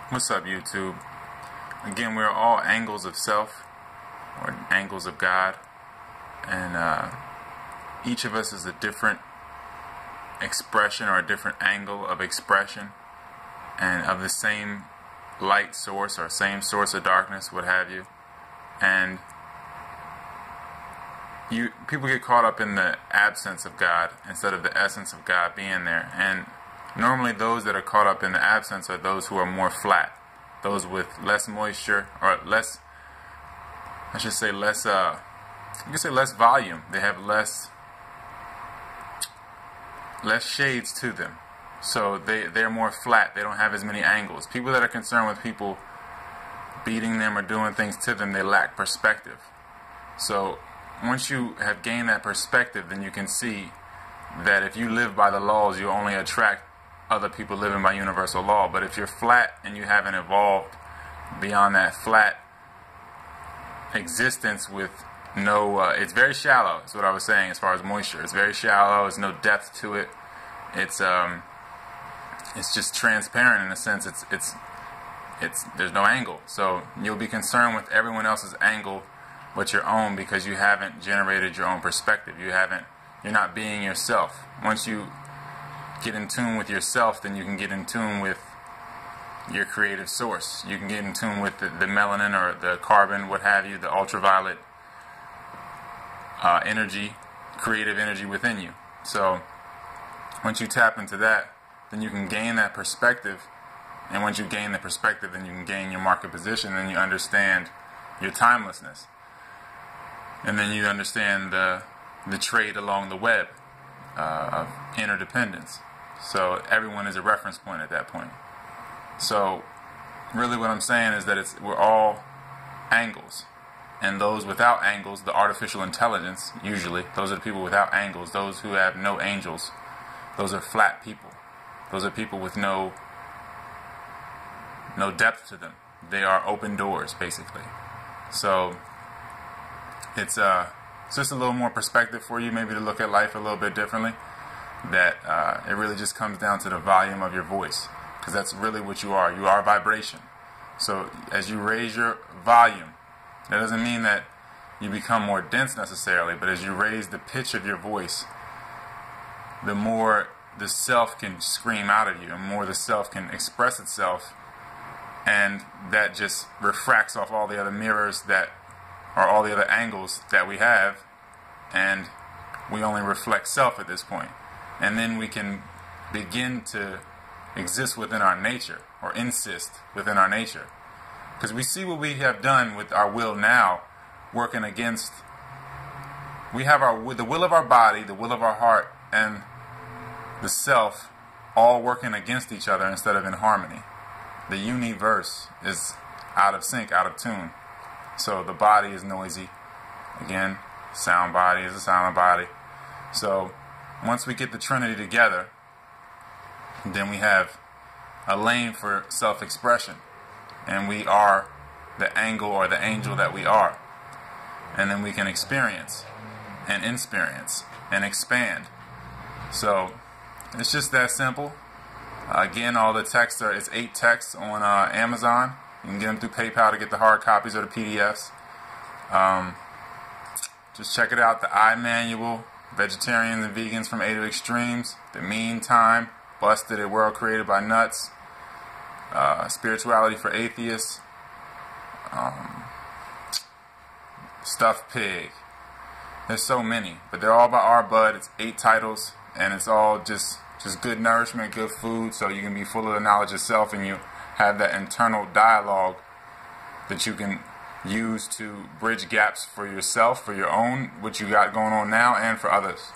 What's up, YouTube? Again, we're all angles of self, or angles of God, and each of us is a different expression or a different angle of expression, and of the same light source or same source of darkness, what have you. And people get caught up in the absence of God instead of the essence of God being there. And normally those that are caught up in the absence are those who are more flat, those with less moisture, or less, I should say less, you can say less volume. They have less shades to them. So they're more flat. They don't have as many angles. People that are concerned with people beating them or doing things to them, they lack perspective. So once you have gained that perspective, then you can see that if you live by the laws, you only attract other people living by universal law. But if you're flat and you haven't evolved beyond that flat existence with no, it's very shallow, is what I was saying as far as moisture. It's very shallow, there's no depth to it. It's just transparent in a sense. There's no angle. So you'll be concerned with everyone else's angle but your own, because you haven't generated your own perspective. You're not being yourself. Once you get in tune with yourself, then you can get in tune with your creative source. You can get in tune with the melanin or the carbon, what have you, the ultraviolet energy, creative energy within you. So once you tap into that, then you can gain that perspective. And once you gain the perspective, then you can gain your market position, and you understand your timelessness. And then you understand the trade along the web of interdependence. So everyone is a reference point at that point. So really what I'm saying is that we're all angles. And those without angles, the artificial intelligence, usually, those are the people without angles, those who have no angels, those are flat people. Those are people with no depth to them. They are open doors, basically. So it's just a little more perspective for you, maybe to look at life a little bit differently. That it really just comes down to the volume of your voice, because that's really what you are. You are vibration. So as you raise your volume, that doesn't mean that you become more dense necessarily, but as you raise the pitch of your voice, the more the self can scream out of you, and more the self can express itself, and that just refracts off all the other mirrors that are all the other angles that we have, and we only reflect self at this point. And then we can begin to exist within our nature, or insist within our nature. Because we see what we have done with our will now, working against, we have the will of our body, the will of our heart, and the self all working against each other instead of in harmony. The universe is out of sync, out of tune. So the body is noisy. Again, sound body is a silent body. So once we get the Trinity together, then we have a lane for self-expression. And we are the angle or the angel that we are. And then we can experience and insperience and expand. So it's just that simple. Again, all the texts it's 8 texts on Amazon. You can get them through PayPal to get the hard copies or the PDFs. Just check it out. The I Manual, Vegetarians and Vegans from A to Extremes, The Meantime, Busted, A World Created by Nuts, Spirituality for Atheists, Stuffed Pig. There's so many, but they're all by R. Bud. It's 8 titles, and it's all just good nourishment, good food, so you can be full of the knowledge of self, and you have that internal dialogue that you can use to bridge gaps for yourself, for your own, what you got going on now, and for others.